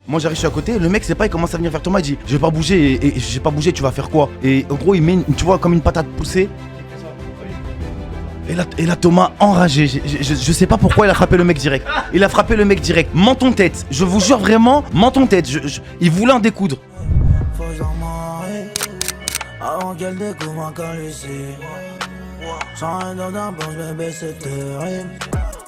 Moi j'arrive, je suis à côté, le mec c'est pas, il commence à venir vers Thomas, il dit je vais pas bouger et j'ai pas bougé, tu vas faire quoi? Et en gros il met, tu vois, comme une patate poussée. Et là Thomas enragé, je sais pas pourquoi il a frappé le mec direct. Il a frappé le mec direct, menton tête, je vous jure vraiment, menton tête, il voulait en découdre. Faut que j'en marie avant qu'elle découvre encore ici. Sans rien dans un bon, bébé c'est terrible.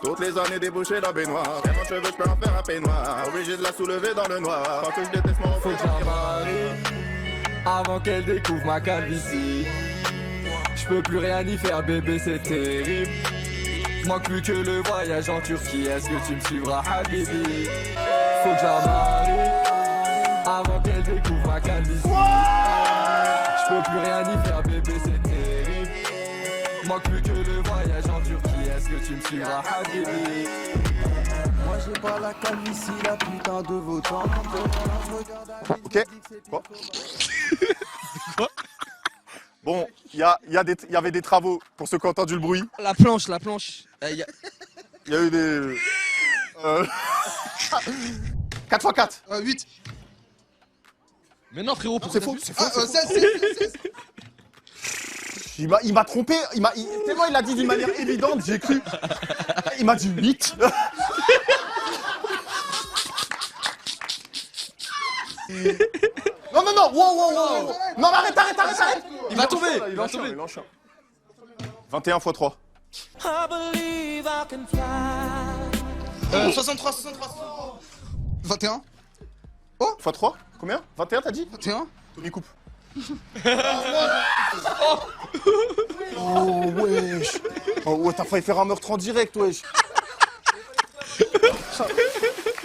Toutes les années débouchées dans baignoire. Faire mon cheveu, je peux en faire un peignoir. Obligé de la soulever dans le noir. Quand que je déteste mon Faut que j'en marie avant qu'elle découvre ma calvitie. Je peux plus rien y faire, bébé, c'est terrible. Manque plus que le voyage en Turquie. Est-ce que tu me suivras, Habibi? Faut que j'en marie avant qu'elle découvre ma calvitie. Je peux plus rien y faire, bébé, c'est terrible. Manque plus que le voyage en Turquie. Est-ce que tu me suivras, Habibi? Moi j'ai pas la calvitie, la putain de vos temps. Ok. Quoi? Quoi? Bon, il y avait des travaux pour ceux qui ont entendu le bruit. La planche. Il y a eu des. 4x4. 8. Mais non frérot, C'est faux, c'est faux. Ah, 16. Il m'a trompé, tellement il l'a dit d'une manière évidente, j'ai cru. Il m'a dit 8. Non, wow. Non, mais arrête. Il va tomber. Il enchaîne. 21 x 3. 63. 21. X 3 Combien? 21 t'as dit? 21. Tony coupe. Oh wesh. Oh ouais, t'as failli faire un meurtre en direct, wesh.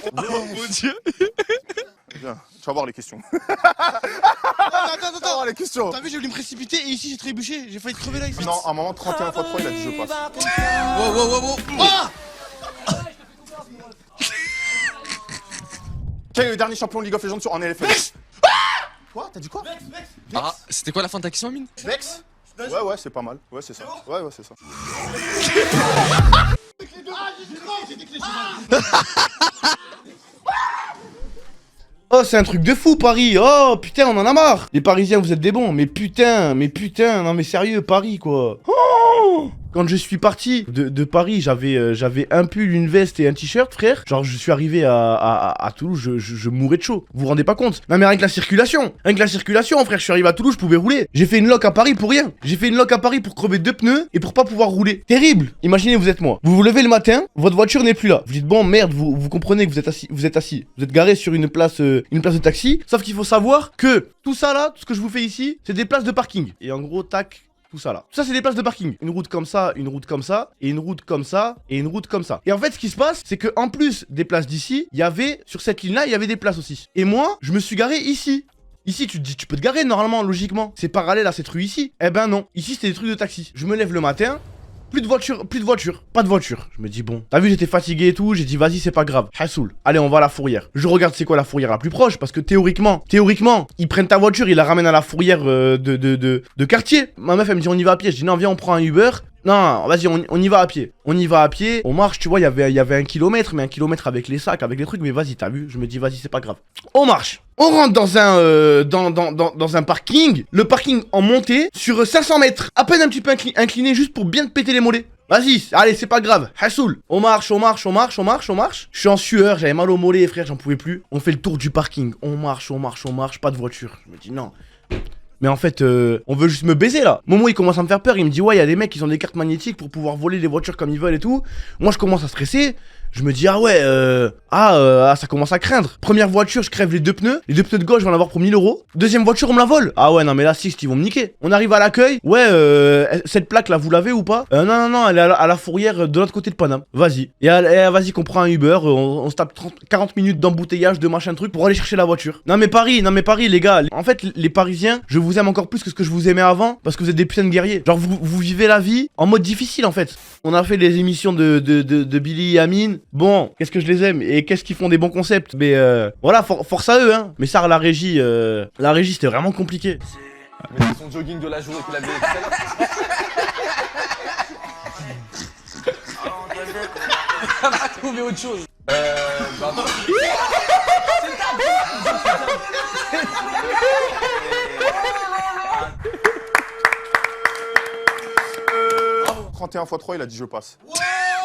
Oh mon dieu. Viens, tu vas voir les questions. Attends. Tu vas voir les questions. T'as vu, j'ai voulu me précipiter et ici j'ai trébuché. J'ai failli crever là. Non, à un moment, 31 x 3, il a dit je passe. Wow. Ah! Quel est le dernier champion de League of Legends en LFL? Quoi? T'as dit quoi? Ah, c'était quoi la fin de ta question, Amine? Vex? Ouais, c'est pas mal. Ouais, c'est ça. Ouais, c'est ça. Oh c'est un truc de fou Paris, oh putain on en a marre. Les Parisiens vous êtes des bons, mais putain, non mais sérieux Paris quoi. Oh quand je suis parti de Paris, j'avais un pull, une veste et un t-shirt frère. Genre je suis arrivé à Toulouse, je mourais de chaud. Vous vous rendez pas compte? Non mais rien que la circulation frère, je suis arrivé à Toulouse, je pouvais rouler. J'ai fait une loc à Paris pour rien. J'ai fait une loc à Paris pour crever 2 pneus et pour pas pouvoir rouler. Terrible. Imaginez vous êtes moi. Vous vous levez le matin, votre voiture n'est plus là. Vous dites bon merde, vous comprenez que vous êtes assis. Vous êtes garé sur une place de taxi. Sauf qu'il faut savoir que tout ça là, tout ce que je vous fais ici, c'est des places de parking. Et en gros tac. Tout ça là. Tout ça c'est des places de parking. Une route comme ça, une route comme ça, et une route comme ça, et une route comme ça. Et en fait ce qui se passe, c'est que en plus des places d'ici, il y avait, sur cette ligne là, il y avait des places aussi. Et moi, je me suis garé ici. Ici tu te dis, tu peux te garer normalement, logiquement. C'est parallèle à cette rue ici. Eh ben non, ici c'était des trucs de taxi. Je me lève le matin. Plus de voiture, pas de voiture. Je me dis bon, t'as vu j'étais fatigué et tout, j'ai dit vas-y c'est pas grave. Hassoul, allez on va à la fourrière. Je regarde c'est quoi la fourrière la plus proche parce que théoriquement, ils prennent ta voiture, ils la ramènent à la fourrière de quartier. Ma meuf elle me dit on y va à pied, je dis non viens on prend un Uber. Non, vas-y, on y va à pied. On marche, tu vois, il y avait 1 kilomètre, mais 1 kilomètre avec les sacs, avec les trucs, mais vas-y, t'as vu, je me dis, vas-y, c'est pas grave. On marche. On rentre dans un parking, le parking en montée, sur 500 mètres, à peine un petit peu incliné, juste pour bien te péter les mollets. Vas-y, allez, c'est pas grave. Hassoul. On marche. Je suis en sueur, j'avais mal aux mollets, frère, j'en pouvais plus. On fait le tour du parking. On marche, pas de voiture. Je me dis, non. Mais en fait, on veut juste me baiser là. Momo il commence à me faire peur, il me dit ouais, il y a des mecs qui ont des cartes magnétiques pour pouvoir voler les voitures comme ils veulent et tout. Moi je commence à stresser. Je me dis ah ouais, ça commence à craindre. Première voiture, je crève les 2 pneus. Les 2 pneus de gauche, je vais en avoir pour 1000 €. Deuxième voiture, on me la vole. Ah ouais, non mais là, Six, ils vont me niquer. On arrive à l'accueil. Ouais, cette plaque là, vous l'avez ou pas? Non, elle est à la fourrière de l'autre côté de Paname. Vas-y. Et vas-y qu'on prend un Uber. On se tape 40 minutes d'embouteillage, de machin truc pour aller chercher la voiture. Non mais Paris, les gars. En fait, les Parisiens, je vous aime encore plus que ce que je vous aimais avant parce que vous êtes des putains de guerriers. Genre, vous vivez la vie en mode difficile en fait. On a fait les émissions de Billy et Amine. Bon, qu'est-ce que je les aime et qu'est-ce qu'ils font des bons concepts. Mais voilà, force à eux, hein. Mais ça, la régie, c'était vraiment compliqué. Mais c'est son jogging de la journée qu'il avait tout à l'heure. On va trouver autre chose. 21 x 3, il a dit je passe.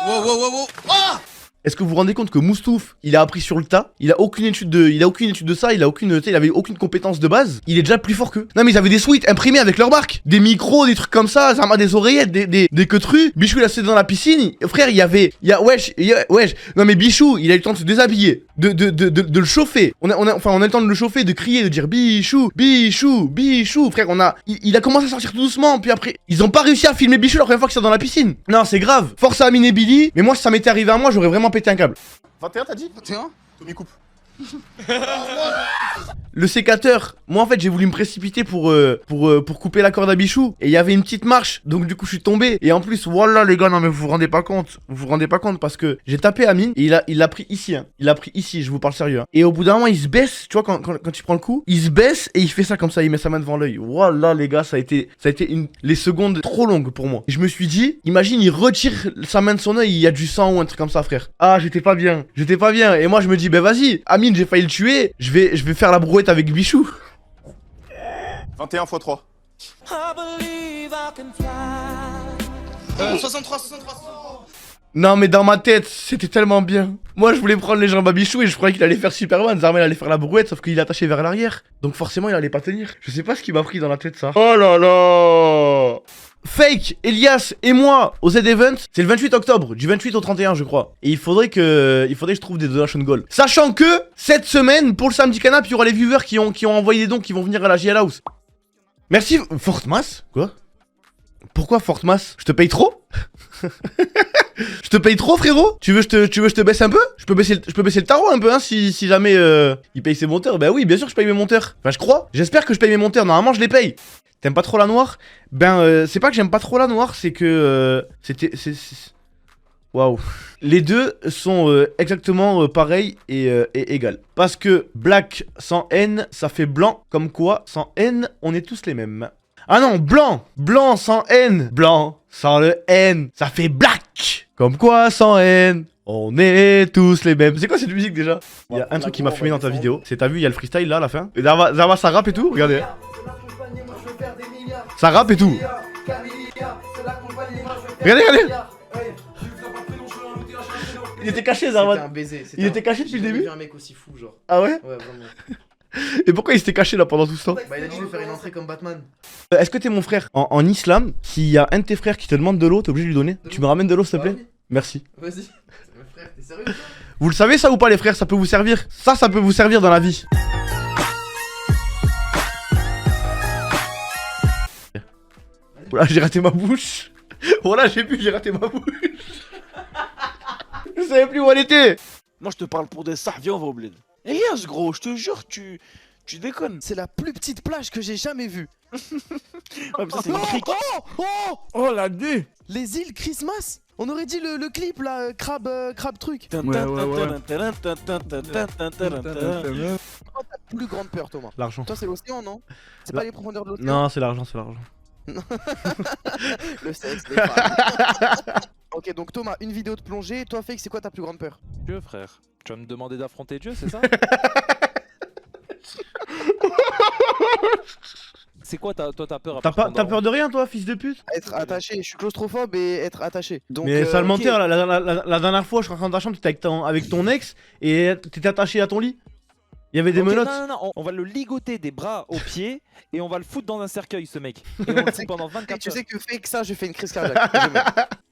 Wow, wow, wow, wow. Ah! Est-ce que vous vous rendez compte que Moustouf, il a appris sur le tas, il a aucune étude de ça, il avait aucune compétence de base, il est déjà plus fort qu'eux. Non mais ils avaient des suites imprimées avec leur marque, des micros, des trucs comme ça, des oreillettes, des queutrus. Bichou il a sauté dans la piscine, frère wesh, non mais Bichou, il a eu le temps de se déshabiller, de le chauffer. On a eu le temps de le chauffer, de crier, de dire Bichou, frère il a commencé à sortir tout doucement, puis après, ils ont pas réussi à filmer Bichou la première fois qu'il sort dans la piscine. Non c'est grave, force à Amine et Billy, mais moi si ça m'était arrivé à moi, j'aurais vraiment pété un câble. 21 t'as dit? 21? Tommy coupe. Le sécateur, moi en fait j'ai voulu me précipiter pour couper la corde à Bichou. Et il y avait une petite marche, donc du coup je suis tombé. Et en plus, voilà les gars, non mais vous vous rendez pas compte. Vous vous rendez pas compte parce que j'ai tapé Amine et il l'a pris ici. Hein. Il l'a pris ici, je vous parle sérieux. Hein. Et au bout d'un moment il se baisse, tu vois quand il prend le coup, il se baisse et il fait ça comme ça, il met sa main devant l'œil. Voilà les gars, ça a été les secondes trop longues pour moi. Et je me suis dit, imagine il retire sa main de son œil, il y a du sang ou un truc comme ça frère. Ah j'étais pas bien. Et moi je me dis, ben vas-y, Amine j'ai failli le tuer, je vais faire la brouette avec Bichou. 21 x 3. 63. Non mais dans ma tête, c'était tellement bien. Moi je voulais prendre les jambes à Bichou et je croyais qu'il allait faire Superman. Zarmel allait faire la brouette sauf qu'il est attaché vers l'arrière. Donc forcément il allait pas tenir. Je sais pas ce qui m'a pris dans la tête ça. Oh là là. Fake, Elias et moi au Z-Event, c'est le 28 octobre, du 28 au 31 je crois. Et il faudrait que je trouve des donation goals. Sachant que cette semaine, pour le samedi canap, il y aura les viewers qui ont envoyé des dons qui vont venir à la JL House. Merci, Fortmas. Quoi? Pourquoi Fortmas? Je te paye trop? Je te paye trop frérot? Tu veux que je te baisse un peu? Je peux baisser le tarot un peu hein si jamais il paye ses monteurs. Bah oui bien sûr je paye mes monteurs. Enfin je crois. J'espère que je paye mes monteurs. Normalement je les paye. T'aimes pas trop la noire? Ben c'est pas que j'aime pas trop la noire, c'est que waouh. Les deux sont exactement pareils et égales. Parce que black sans N ça fait blanc. Comme quoi sans N on est tous les mêmes. Ah non, blanc sans N, blanc sans le N, ça fait black. Comme quoi sans N, on est tous les mêmes. C'est quoi cette musique déjà? Il y a un truc qui m'a fumé dans ta vidéo, c'est t'as vu, il y a le freestyle là à la fin. Et Zarma ça rappe et tout, regardez. Ça rappe et tout. Regardez. Il était caché Zarma. C'était un baiser. Il était caché depuis le début. J'ai vu un mec aussi fou genre. Ah ouais? Ouais vraiment. Et pourquoi il s'était caché là pendant tout ce temps? Bah il a dit je vais faire une entrée comme Batman. Est-ce que t'es mon frère? En islam, s'il y a un de tes frères qui te demande de l'eau, t'es obligé de lui donner. Tu me ramènes de l'eau s'il te plaît? Merci. Vas-y. Mon frère, t'es sérieux toi? Vous le savez ça ou pas les frères? Ça peut vous servir. Ça peut vous servir dans la vie. Voilà j'ai raté ma bouche. Voilà j'ai raté ma bouche. Je savais plus où elle était. Moi je te parle pour des sards, viens on va au bled. Elias gros, je te jure, tu déconnes. C'est la plus petite plage que j'ai jamais vue. Ouais, mais ça c'est une crique. Oh la nuit. Les îles Christmas. On aurait dit le clip là, crabe truc. Oh, ta plus grande peur Thomas. L'argent. Toi c'est l'océan non? C'est pas les profondeurs de l'océan? Non c'est l'argent. Le sexe, les femmes. Ok donc Thomas, une vidéo de plongée, toi Fake c'est quoi ta plus grande peur? Dieu frère, tu vas me demander d'affronter Dieu, c'est ça? C'est quoi toi t'as peur? T'as peur de rien toi fils de pute? Être attaché, je suis claustrophobe et être attaché. Donc, mais sale ok. menteur, la dernière fois je rentre dans ta chambre, t'étais avec ton ex et t'étais attaché à ton lit. Il y avait des Ok, menottes. Non, on va le ligoter des bras aux pieds et on va le foutre dans un cercueil ce mec. Et on le fout pendant 24 Tu heures. sais que Fake ça, je fais une crise cardiaque.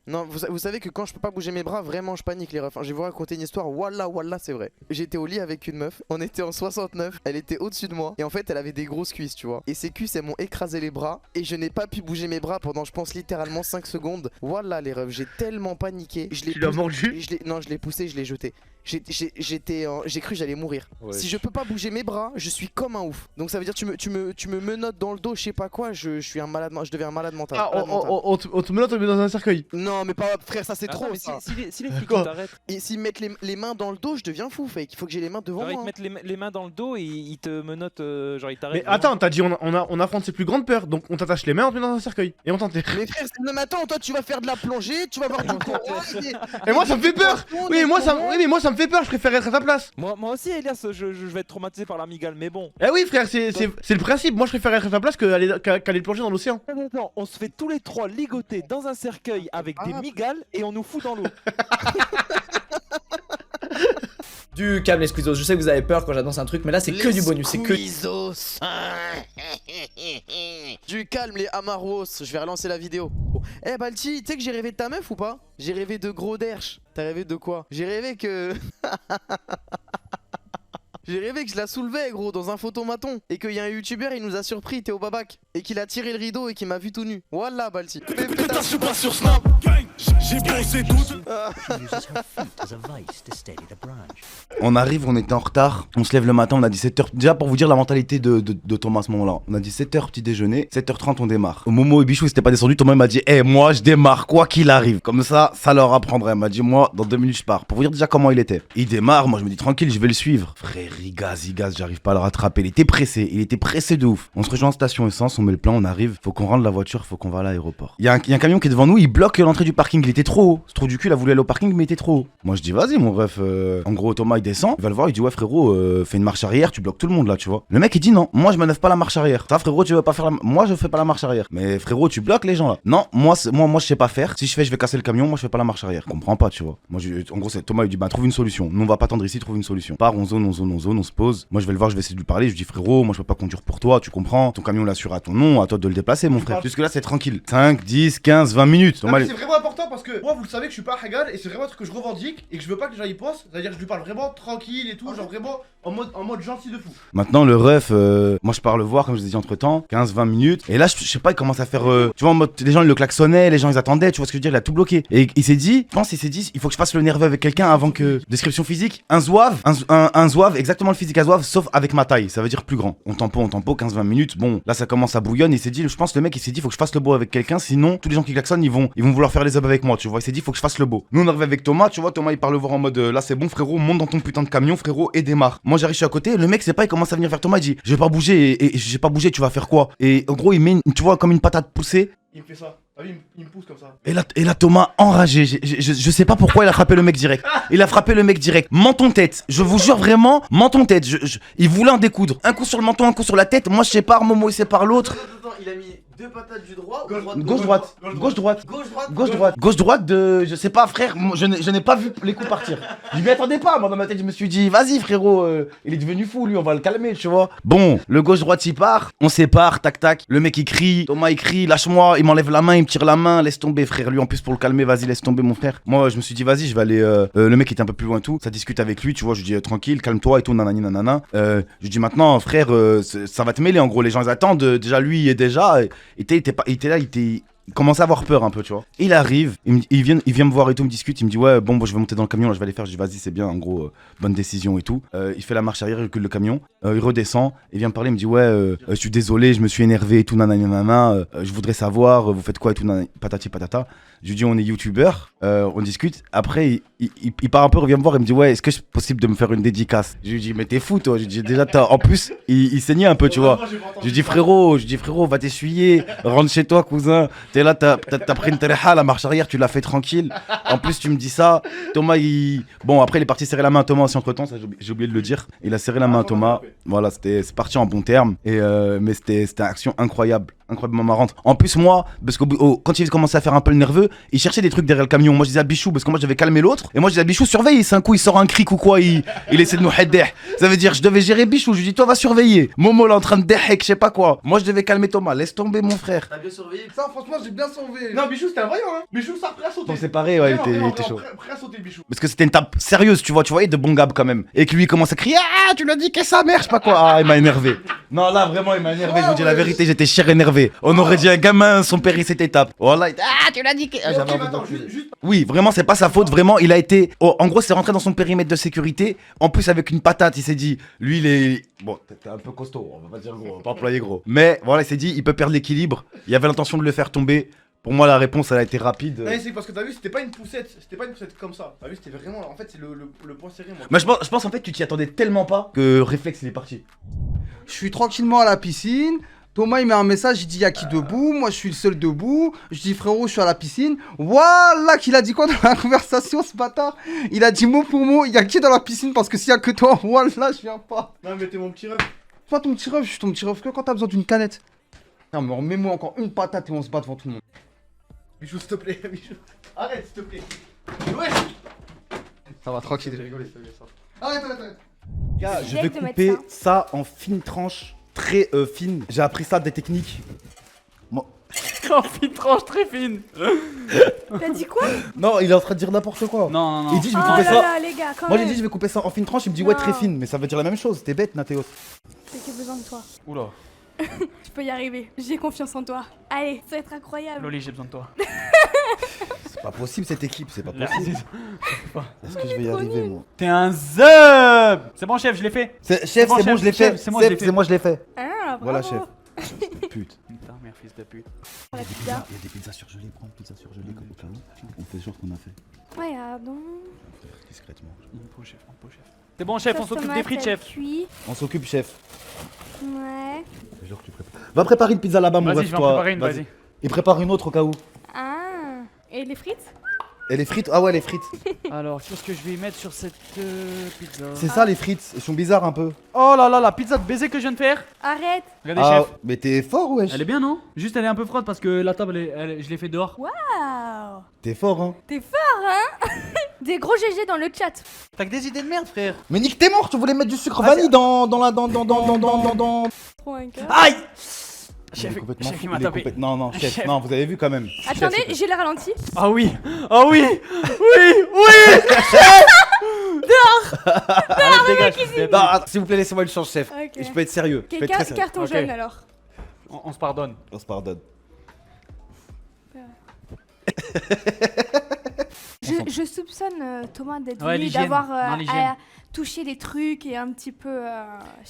Non, vous savez que quand je peux pas bouger mes bras, vraiment je panique les refs. Je vais vous raconter une histoire, wallah, c'est vrai. J'étais au lit avec une meuf, on était en 69, elle était au-dessus de moi. Et en fait, elle avait des grosses cuisses, tu vois. Et ces cuisses, elles m'ont écrasé les bras. Et je n'ai pas pu bouger mes bras pendant, je pense, littéralement 5 secondes. Wallah les refs, j'ai tellement paniqué. Tu l'as mordu? Non, je l'ai poussé, je l'ai jeté. J'ai cru que j'allais mourir. Ouais. Si je peux pas bouger mes bras, je suis comme un ouf. Donc ça veut dire tu me menottes dans le dos, je sais pas quoi, je suis un malade, je deviens un malade mental. Ah, Malade mental. on te menotte, on te met dans un cercueil. Non mais pas frère, ça c'est Attends, trop mais ça. si les flics Quoi t'arrêtent, Et s'ils mettent les mains dans le dos, je deviens fou, Fake. Il faut que j'ai les mains devant genre ils moi. te mettent les mains dans le dos et ils te menottent, genre ils Mais t'arrêtent. attends, t'as dit on affronte ses plus grandes peurs, donc on t'attache les mains, on te met dans un cercueil et on t'enterre. Mais frère, non mais attends, toi tu vas faire de la plongée, tu vas voir du courant. Et moi ça me fait peur. Oui mais moi ça me me fait peur, je préfère être à ta place. Moi aussi, Elias, je vais être traumatisé par l'amigale, mais bon. Eh oui, frère, c'est le principe. Moi, je préfère être à ta place qu'aller plonger dans l'océan. Attends, on se fait tous les trois ligoter dans un cercueil avec des migales et on nous fout dans l'eau. Du calme les squeezos, je sais que vous avez peur quand j'annonce un truc, mais là c'est que du bonus, c'est que... Squeezos. Du calme les Amaros, je vais relancer la vidéo. Eh Balti, tu sais que j'ai rêvé de ta meuf ou pas? J'ai rêvé de gros derche. T'as rêvé de quoi? J'ai rêvé que... J'ai rêvé que je la soulevais gros dans un photomaton et qu'il y a un youtubeur il nous a surpris, Théo Babac, et qu'il a tiré le rideau et qu'il m'a vu tout nu. Voilà Balti. sur Snap. J'ai pensé tout. On arrive, on était en retard, on se lève le matin, on a 17h. Déjà pour vous dire la mentalité de Thomas à ce moment-là. On a dit 7h petit déjeuner, 7h30 on démarre. Au Momo et Bichou c'était pas descendu, Thomas m'a dit moi je démarre quoi qu'il arrive. Comme ça leur apprendrait. Il m'a dit moi dans 2 minutes je pars. Pour vous dire déjà comment il était. Il démarre, moi je me dis tranquille, je vais le suivre. Frère, il gaz, j'arrive pas à le rattraper. Il était pressé de ouf. On se rejoint en station essence, on met le plan, on arrive, faut qu'on rende la voiture, faut qu'on va à l'aéroport. Il y a un camion qui est devant nous, il bloque l'entrée du parking, il était trop haut. Ce trou du cul, il a voulu aller au parking, mais il était trop haut. Moi je dis vas-y mon ref, en gros Thomas il descend, il va le voir, il dit ouais frérot, fais une marche arrière, tu bloques tout le monde là, tu vois. Le mec il dit non, moi je manœuvre pas la marche arrière. Ça frérot, tu veux pas faire moi je fais pas la marche arrière. Mais frérot, tu bloques les gens là. Non, moi je sais pas faire. Si je vais casser le camion, moi je fais pas la marche arrière. Je comprends pas, tu vois. Moi en gros c'est Thomas il dit bah trouve une solution. Nous on va pas attendre ici, trouve une solution. Part, on zone, on se pose. Moi je vais le voir, je vais essayer de lui parler, je lui dis frérot, moi je peux pas conduire pour toi, tu comprends. Ton camion l'assure à ton nom, à toi de le déplacer mon frère. Jusque là c'est tranquille. 5, 10, 15, 20 minutes. C'est vraiment important parce que moi vous le savez que je suis pas à Hagal et c'est vraiment un truc que je revendique et que je veux pas que les gens y pensent. C'est-à-dire que je lui parle vraiment tranquille et tout, genre vraiment en mode gentil de fou. Maintenant le ref, moi je pars le voir comme je vous ai dit entre temps, 15-20 minutes. Et là je sais pas, il commence à faire, tu vois en mode, les gens ils le klaxonnaient, les gens ils attendaient, tu vois ce que je veux dire, il a tout bloqué. Et il s'est dit, il faut que je fasse le nerveux avec quelqu'un avant que... Description physique, un zouave, exactement le physique à zouave sauf avec ma taille, ça veut dire plus grand. On tempo, 15-20 minutes, bon là ça commence à bouillonner, il s'est dit, je pense le mec il s'est dit faut que je fasse le beau avec quelqu'un, sinon tous les gens qui klaxonnent ils vont vouloir faire les œuvres avec moi, tu vois, il s'est dit faut que je fasse le beau. Nous on arrive avec Thomas, tu vois, Thomas il parle le voir en mode là c'est bon frérot, monte dans ton putain de camion frérot et démarre. Moi j'arrive, je suis à côté, le mec c'est pas, il commence à venir vers Thomas, il dit je vais pas bouger et j'ai pas bougé, tu vas faire quoi? Et en gros il met tu vois comme une patate poussée. Il me fait ça. Ah oui, il me pousse comme ça. Et là Thomas enragé, je sais pas pourquoi il a frappé le mec direct. Il a frappé le mec direct. Menton tête. Je vous jure vraiment, menton tête. Il voulait en découdre. Un coup sur le menton, un coup sur la tête. Moi je sépare, Momo il sépare l'autre. Attends, il a mis 2 patates du droit, gauche droite de, je sais pas frère, je n'ai pas vu les coups partir. Je m'y attendais pas, moi dans ma tête je me suis dit vas-y frérot, il est devenu fou lui, on va le calmer tu vois. Bon, le gauche droite il part, on sépare, tac tac, le mec il crie, Thomas il crie, lâche-moi, il m'enlève la main, il me tire la main, laisse tomber frère, lui en plus pour le calmer, vas-y laisse tomber mon frère. Moi je me suis dit vas-y je vais aller, le mec était un peu plus loin et tout, ça discute avec lui tu vois, je lui dis tranquille, calme-toi et tout, nanani nanana. Je lui dis maintenant frère, ça va te mêler en gros, les gens ils attendent, déjà lui et déjà, il commençait à avoir peur un peu, tu vois. Il arrive, il vient me voir et tout, me discute, il me dit ouais bon je vais monter dans le camion, là je vais aller faire, je dis vas-y c'est bien en gros, bonne décision et tout. Il fait la marche arrière, il recule le camion, il redescend, il vient me parler, il me dit ouais je suis désolé, je me suis énervé et tout nanana nanana, je voudrais savoir vous faites quoi et tout nanana, patati patata. Je lui dis on est youtubeur, on discute, après il part un peu, il vient me voir, il me dit ouais est-ce que c'est possible de me faire une dédicace? Je lui dis mais t'es fou toi, je lui dis déjà en plus il saignait un peu tu vois. Je lui dis frérot va t'essuyer, rentre chez toi cousin. T'es là, t'as pris une tereha, la marche arrière, tu l'as fait tranquille. En plus, tu me dis ça. Thomas, bon, après, il est parti serrer la main à Thomas aussi entre temps, ça j'ai oublié de le dire. Il a serré la main à Thomas. Voilà, c'est parti en bon terme. Mais c'était une action incroyablement marrante. En plus, moi, parce que quand il commençait à faire un peu le nerveux, il cherchait des trucs derrière le camion. Moi, je disais à Bichou, parce que moi, j'avais calmé l'autre. Et moi, je disais à Bichou, surveille. C'est un coup, il sort un cric ou quoi, il essaie de nous header. Ça veut dire, je devais gérer Bichou. Je lui dis, toi, va surveiller. Momo, là, en train de dehek, je sais pas quoi. Moi, je devais calmer Thomas. Laisse tomber, mon frère. T'as bien surveillé? Ça, franchement, j'ai bien sauvé. Non, Bichou, c'était un voyant, hein. Bichou, ça, prêt à sauter. On s'est séparés, ouais, il était chaud. Prêt à sauter, Bichou. Parce que c'était une tape sérieuse, tu voyais de bon gab quand même. Et que lui, il commence à crier, ah, tu l'as dit, qu'est-ce que sa mère, je sais pas quoi. Ah, il m'a énervé. Non, là, vraiment, il m'a énervé. Je vous dis la vérité, j'étais cher énervé. On aurait dit un gamin, son père, il s'était tape. Voilà, ah, tu l'as dit. J'avais envie d'enculer. Oui, vraiment, c'est pas sa faute. Vraiment, il a été. En gros, c'est rentré dans son périmètre de sécurité. En plus, avec une patate, il s'est dit, lui, il est. Bon, t'es un peu costaud, on va pas dire gros, on va pas employer gros. Mais voilà, il s'est dit, il peut perdre l'équilibre. Il avait l'intention de le faire tomber. Pour moi, la réponse, elle a été rapide. Non, c'est parce que t'as vu, c'était pas une poussette comme ça. T'as vu, c'était vraiment. En fait, c'est le point serré. Moi. Mais je pense en fait, tu t'y attendais tellement pas que réflexe, il est parti. Je suis tranquillement à la piscine. Thomas il met un message, il dit y'a qui debout, moi je suis le seul debout, je dis frérot je suis à la piscine, voilà qu'il a dit quoi dans la conversation ce bâtard. Il a dit mot pour mot, y'a qui dans la piscine parce que s'il y a que toi, voilà je viens pas. Non mais t'es mon petit ref. Pas ton petit ref, je suis ton petit ref que quand t'as besoin d'une canette. Non mais remets-moi encore une patate et on se bat devant tout le monde. Bichou s'il te plaît, Bichou. Arrête s'il te plaît. Ouais. Ça va tranquille, j'ai rigolé, Arrête. Gars, je vais couper ça en fines tranches, très fines. J'ai appris ça des techniques. En fine tranche très fine. T'as dit quoi? Non, il est en train de dire n'importe quoi. Non, non, non. Il dit je vais Oh couper là ça. là, les gars, quand Moi j'ai même. dit je vais couper ça en fines tranches, il me dit ouais Non. très fine, mais ça veut dire la même chose. T'es bête, Nathéos. J'ai que besoin de toi. Oula. Tu peux y arriver. J'ai confiance en toi. Allez, ça va être incroyable. Loli, j'ai besoin de toi. C'est pas possible cette équipe, c'est pas Là, possible. Est-ce que je vais y arriver moi? T'es un zub. C'est bon, chef, je l'ai fait. Chef, c'est bon, je l'ai fait. C'est moi, je l'ai fait. C'est moi, je l'ai fait. Ah, bravo. Voilà, chef. Pute. Putain, merde, fils de pute. La Il y pizza. a des pizzas surgelées, prends une pizza surgelée comme au cas où. On fait genre ce qu'on a fait. Ouais, non. Discrètement. On peut, chef, on peut, chef. C'est bon, chef, on s'occupe des frites, chef. Cuit. On s'occupe, chef. Ouais. Genre tu prépares. Va préparer une pizza là-bas, mon Vas-y, ref, je vais en toi. préparer une, vas-y. Et prépare une autre au cas où. Ah. Et les frites? Et les frites? Ah ouais, les frites. Alors, qu'est-ce que je vais y mettre sur cette pizza? C'est ça les frites, elles sont bizarres un peu. Oh là là, la pizza de baiser que je viens de faire. Arrête. Regardez, Ah, chef. mais t'es fort, wesh. Elle est bien, non? Juste, elle est un peu froide parce que la table, je l'ai fait dehors. Waouh. T'es fort, hein. T'es fort, hein? Des gros GG dans le chat. T'as que des idées de merde, frère. Mais Nick, t'es mort, tu voulais mettre du sucre vanille dans la. Trop un cœur. Aïe! Chef, Chef, complètement chef, fou, il m'a il est tapé. Non, non, chef, Chef. non, vous avez vu quand même. Attendez, Chef, j'ai le ralenti. Ah oui! Ah oui! Oui! Oui! Allez, dégage. Non, attends, s'il vous plaît, laissez-moi une chance, chef. Ok. Et je peux être sérieux. Je peux être très sérieux. Carton Ok. jaune alors. On se pardonne. On se pardonne. Je soupçonne Thomas d'être Ouais, venu, l'hygiène. d'avoir Non, l'hygiène. touché des trucs et un petit peu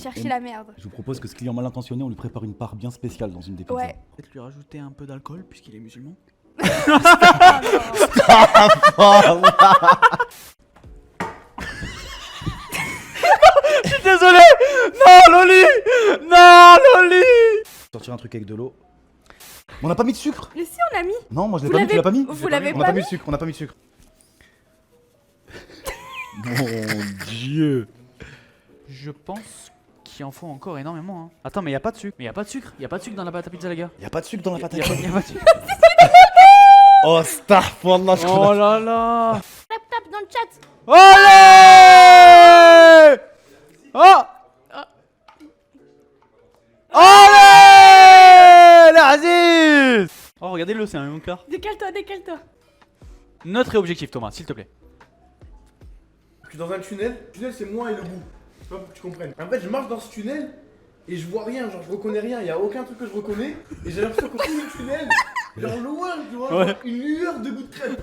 cherché la merde. Je vous propose que ce client mal intentionné, on lui prépare une part bien spéciale dans une des pizzas. Ouais. Peut-être lui rajouter un peu d'alcool puisqu'il est musulman. Je suis désolé! Non, Loli! Non, Loli! Sortir un truc avec de l'eau. On n'a pas mis de sucre? Mais si, on a mis. Non, moi je l'ai Vous pas mis, tu l'avez- l'as pas mis? vous l'avez On n'a pas pas mis mis de sucre, on n'a pas mis de sucre. Mon dieu. Je pense qu'il en faut encore énormément. Hein. Attends, mais y a pas de sucre. Mais y a pas de sucre. Y a pas de sucre dans la pâte à pizza, les gars. Y a pas de sucre dans la pâte à Y a pizza. pas de sucre. Oh, astaghfirullah, je Oh crois. là là! Tap tap dans le chat. Allez! Oh! Allez! L'Aziz! Oh, regardez-le, c'est un Yonkar. Décale-toi, décale-toi. Notre et objectif, Thomas, s'il te plaît. Je suis dans un tunnel. Le tunnel, c'est moi et le bout. C'est pas pour que tu comprennes. En fait, je marche dans ce tunnel et je vois rien. Genre, je reconnais rien. Il y a aucun truc que je reconnais. Et j'ai l'impression qu'au fond du tunnel, genre loin, tu vois, Ouais. genre une lueur de bout de crème.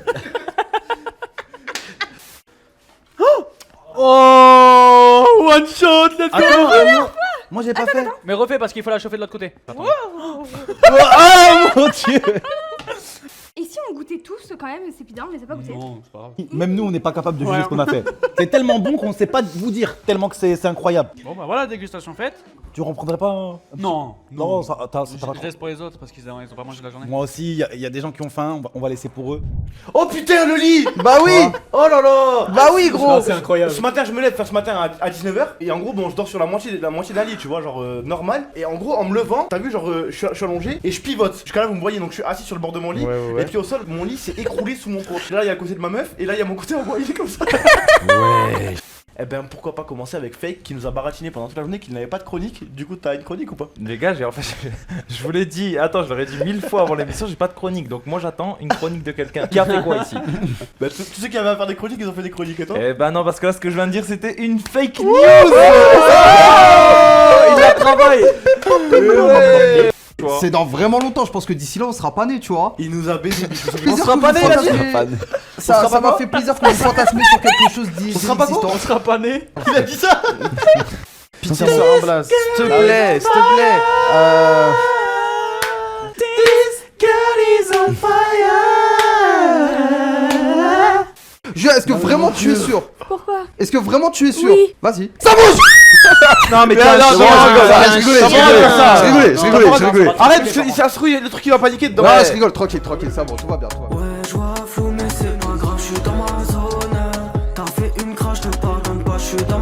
Oh! One shot, let's go! Attends, moi j'ai pas fait. Mais refais parce qu'il faut la chauffer de l'autre côté. Attends. Oh mon dieu. Et si on goûtait tous quand même ces pizzas, on les a pas goûtés. Non, c'est pas grave. Même nous, on n'est pas capable de juger Ouais. ce qu'on a fait. C'est tellement bon qu'on sait pas vous dire, tellement que c'est incroyable. Bon, bah voilà, dégustation faite. Tu reprendrais pas un petit- Non, Non, ça va Je trop. laisse pour les autres parce qu'ils ont pas mangé de la journée. Moi aussi, il y a des gens qui ont faim, on va laisser pour eux. Oh putain, le lit. Bah oui. Oh là là. Bah oui gros. C'est incroyable. Ce matin, je me lève, ce matin à 19h. Et en gros, bon, je dors sur la moitié d'un lit, tu vois, genre normal. Et en gros, en me levant, t'as vu, genre, je suis allongé et je pivote. Jusqu'à là, vous me voyez, donc je suis assis sur le bord de mon lit. Et puis au sol, mon lit s'est écroulé sous mon corps. Là, il y a le côté de ma meuf. Et là, il y a mon côté envoyé comme ça. Ouais. Eh ben, pourquoi pas commencer avec Fake qui nous a baratiné pendant toute la journée, qu'il n'avait pas de chronique. Du coup, t'as une chronique ou pas? Les gars, je vous l'ai dit, attends, je l'aurais dit 1000 fois avant l'émission, j'ai pas de chronique. Donc moi j'attends une chronique de quelqu'un. Qui a fait quoi ici? Bah, tous ceux qui avaient à faire des chroniques, ils ont fait des chroniques et toi? Eh ben non, parce que là ce que je viens de dire c'était une fake news. Il la travaille. C'est dans vraiment longtemps, je pense que d'ici là on sera pas né, tu vois. Il nous a baisé. On sera pas né, ça m'a fait plaisir que vous fantasmez sur quelque chose d'existant. On sera pas né. Il a dit ça. Pitié sur un blast. S'il te plaît, s'il te plaît. Est-ce que vraiment tu es sûr? Pourquoi? Est-ce que vraiment tu es sûr? Oui. Vas-y. Ça bouge. Non, mais Non, t'es un non, chien. non, je rigolais. Arrête, parce que ça se trouve, le truc qui va paniquer dedans. Non, je rigole, tranquille, ça bon, tout va bien, tout va bien. Ouais, je vois flou, mais c'est pas grave, je suis dans ma zone. T'as fait une crash, te pardonne pas, je suis dans